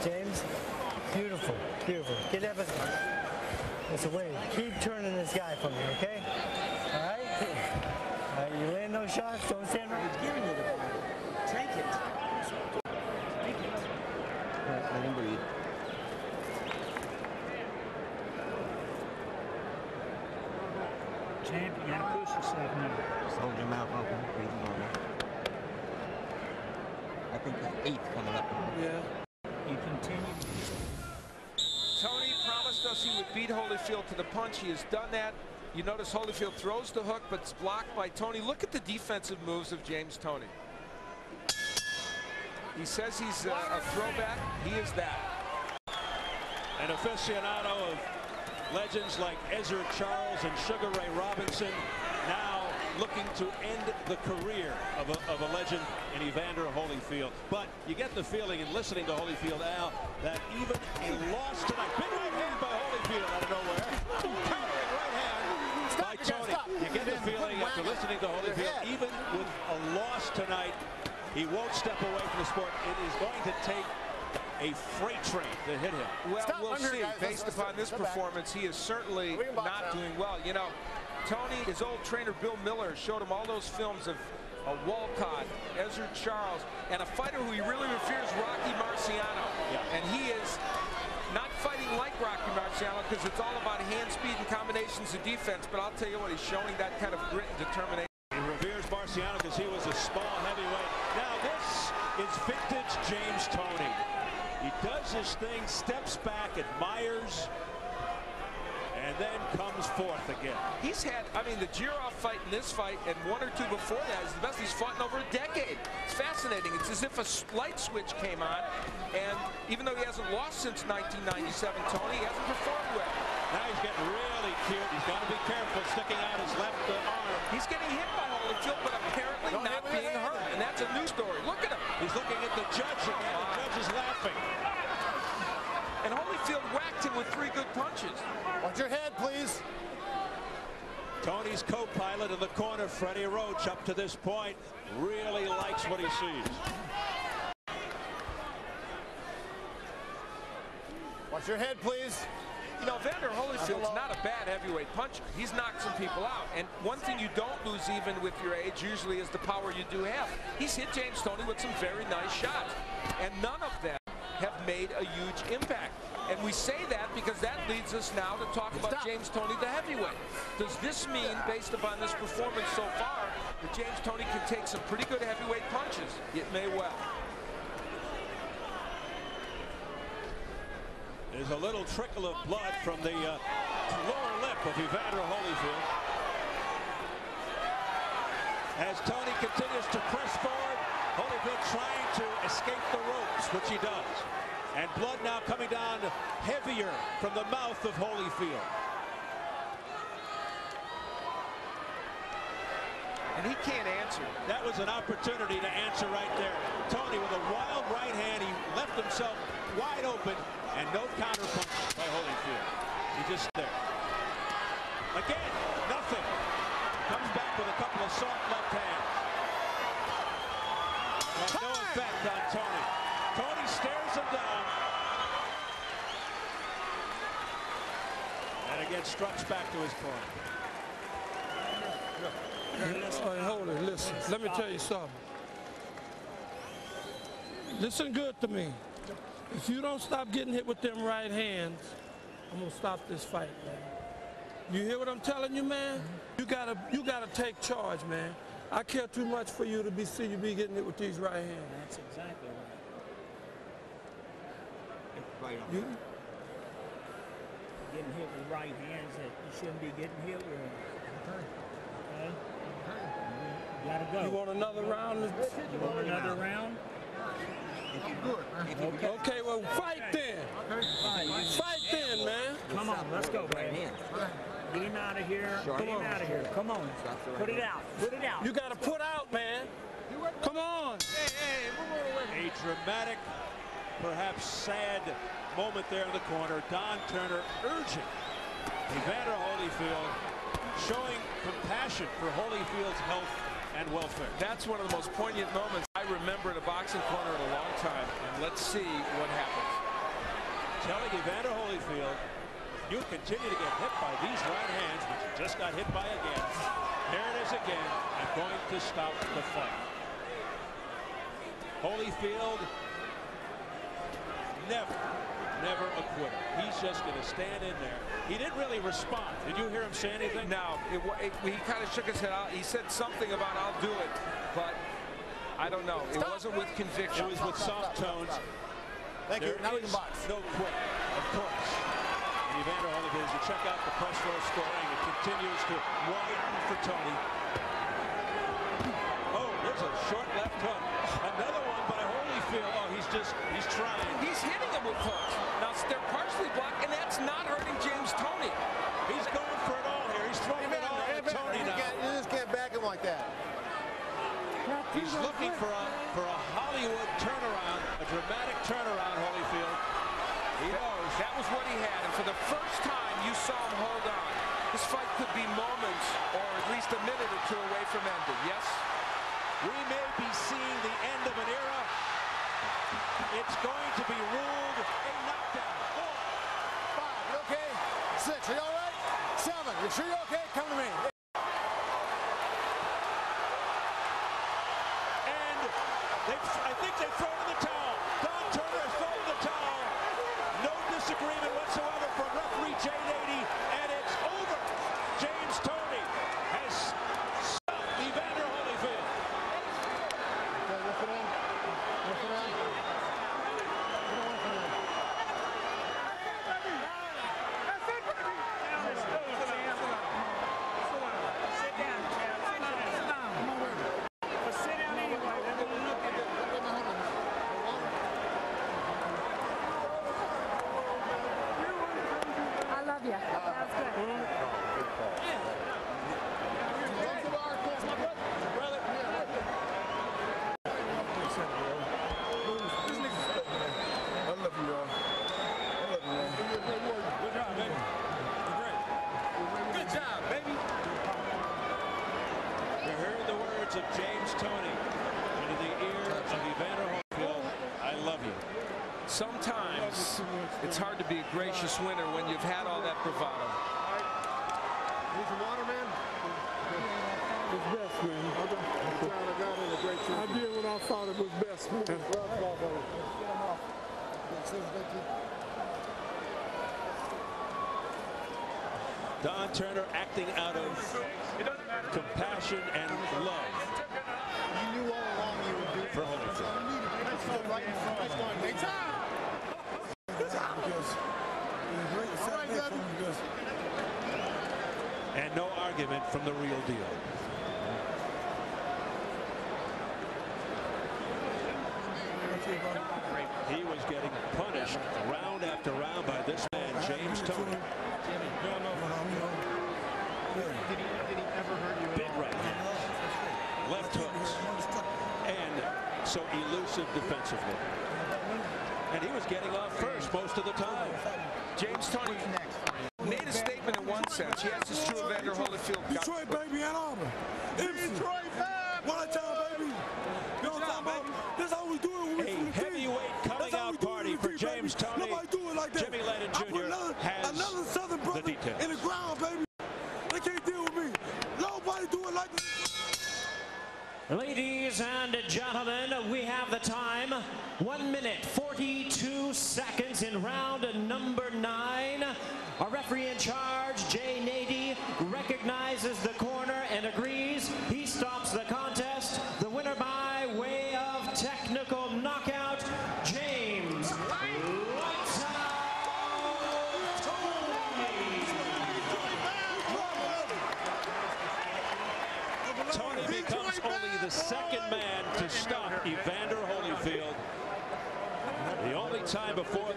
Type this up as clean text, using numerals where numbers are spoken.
James, beautiful, beautiful. Get that. That's the way. Keep turning this guy for me, okay? All right? All right, you land those shots, don't stand right. He's giving you the ball. Take it. Take it. Let him breathe. Champ, you gotta push yourself now. Just hold your mouth open, breathing on it. I think the 8th coming up. Yeah. You continue. Toney promised us he would beat Holyfield to the punch. He has done that. You notice Holyfield throws the hook, but it's blocked by Toney. Look at the defensive moves of James Toney. He says he's a throwback. He is that. An aficionado of legends like Evander Charles and Sugar Ray Robinson, now looking to end the career of a legend in Evander Holyfield. But you get the feeling in listening to Holyfield, Al, that even a loss tonight, big right hand by Holyfield out of nowhere, countering right hand by Toney. You get the feeling after listening to Holyfield, even with a loss tonight, he won't step away from the sport. It is going to take a freight train to hit him. Well, we'll see. Based upon this performance, he is certainly not doing well. You know, Toney, his old trainer Bill Miller showed him all those films of Walcott, Evander Charles, and a fighter who he really reveres, Rocky Marciano. Yeah. And he is not fighting like Rocky Marciano because it's all about hand speed and combinations of defense. But I'll tell you what, he's showing that kind of grit and determination. He reveres Marciano because he was a small heavyweight. Now this is vintage James Toney. He does his thing, steps back, admires, and then comes forth again. He's had, I mean, the Girov fight and this fight and one or two before that is the best he's fought in over a decade. It's fascinating. It's as if a light switch came on, and even though he hasn't lost since 1997, Toney hasn't performed well. Now he's getting really cute. He's got to be careful sticking out his left arm. He's getting hit by Holyfield, but apparently not being hurt, and that's a new story. Look at him. He's looking at the judge again. The judge is laughing. And Holyfield whacked him with 3 good punches. Watch your head, please. Toney's co-pilot in the corner, Freddie Roach, up to this point, really likes what he sees. Watch your head, please. You know, Evander Holyfield's not a bad heavyweight puncher. He's knocked some people out. And one thing you don't lose even with your age usually is the power you do have. He's hit James Toney with some very nice shots. And none of them have made a huge impact. And we say that because that leads us now to talk about James Toney, the heavyweight. Does this mean, based upon this performance so far, that James Toney can take some pretty good heavyweight punches? It may well. There's a little trickle of blood from the lower lip of Evander Holyfield. As Toney continues to press forward, Holyfield trying to escape the ropes, which he does. And blood now coming down heavier from the mouth of Holyfield. And he can't answer. That was an opportunity to answer right there. Toney with a wild right hand, he left himself wide open, and no counter punch by Holyfield. He just there. Again, nothing. Comes back with a couple of soft left hands. But no effect on Toney. Toney stares him down. And again struts back to his corner. Hold it, listen. Let me tell you something. Listen good to me. If you don't stop getting hit with them right hands, I'm gonna stop this fight, man. You hear what I'm telling you, man? You gotta take charge, man. I care too much for you to see you be getting hit with these right hands. That's exactly right. You getting hit with right hands that you shouldn't be getting hit with. Okay. You gotta go. You want another round? You want another round? If you do it. Okay, well, fight then. Fight then, man. Come on, let's go, man. Get him out of here. Get him out of here. Come on. Put it out. Put it out. You got to put out, man. Come on. A dramatic, perhaps sad moment there in the corner. Don Turner urging Evander Holyfield, showing compassion for Holyfield's health and welfare. That's one of the most poignant moments I remember in a boxing corner in a long time. And let's see what happens. telling Evander Holyfield, you continue to get hit by these right hands, which you just got hit by again. There it is again. I'm going to stop the fight. Holyfield, never a quitter. He's just going to stand in there. He didn't really respond. Did you hear him say anything? No. He kind of shook his head out. He said something about I'll do it, but I don't know. It wasn't with conviction. It was with soft tones. Thank you. Now we can box. No quit, of course. And Evander Holyfield, as you check out the press row scoring, it continues to widen for Toney. Oh, there's a short left hook. Another one by Holyfield. Oh, he's trying. He's hitting him with hooks. Now, they're partially blocked, and that's not hurting James Toney. He's going for it all here. He's throwing it all at Toney now. You just can't back him like that. He's looking for a Hollywood turnaround, a dramatic turnaround, Holyfield. He knows. That was what he had, and for the first time you saw him hold on. This fight could be moments or at least a minute or two away from ending, yes? We may be seeing the end of an era. It's going to be ruled a knockdown. 4, 5, you okay? 6, are you all right? 7, you sure you're okay? Come to me. And I think they've thrown in the towel. Don Turner has thrown in the towel. No disagreement whatsoever from referee Jay Nady, and it's over. James Toney has stopped Evander Holyfield. Okay, lift it in. Lift it in. Of James Toney into the ear of Evander Holyfield. I love you. Sometimes it's hard to be a gracious winner when you've had all that bravado. Need some water, man? It's best, man. I did what I thought it was best, man. Don Turner acting out of compassion and love. You knew all along you would do it. For Holyfield. That's still right in front. That's going big time. All right, Gabby. And no argument from the real deal. He was getting punished round after round by this man, James Toney. Did he ever hurt you? Big right hands, left hooks, and so elusive defensively. And he was getting off first most of the time. James Toney made a statement in one sense. Yes, it's true Evander Holyfield got Detroit, baby, Ann Arbor. Detroit, one time, baby. You know what I'm talking about? That's how we do it. A heavyweight coming out party for James Toney. Nobody do it like that. Jimmy Lennon Jr. has another Southern brother the details. in the ground, baby. They can't deal with me. Nobody do it like this. Ladies and gentlemen, we have the time. 1 minute, 42 seconds in round number 9. Our referee in charge, Jay Nady, recognizes the corner and agrees. He stops the contest. The winner by way of technical knockout, James Lights Out Toney becomes only the second man to stop Evander Holyfield. The only time before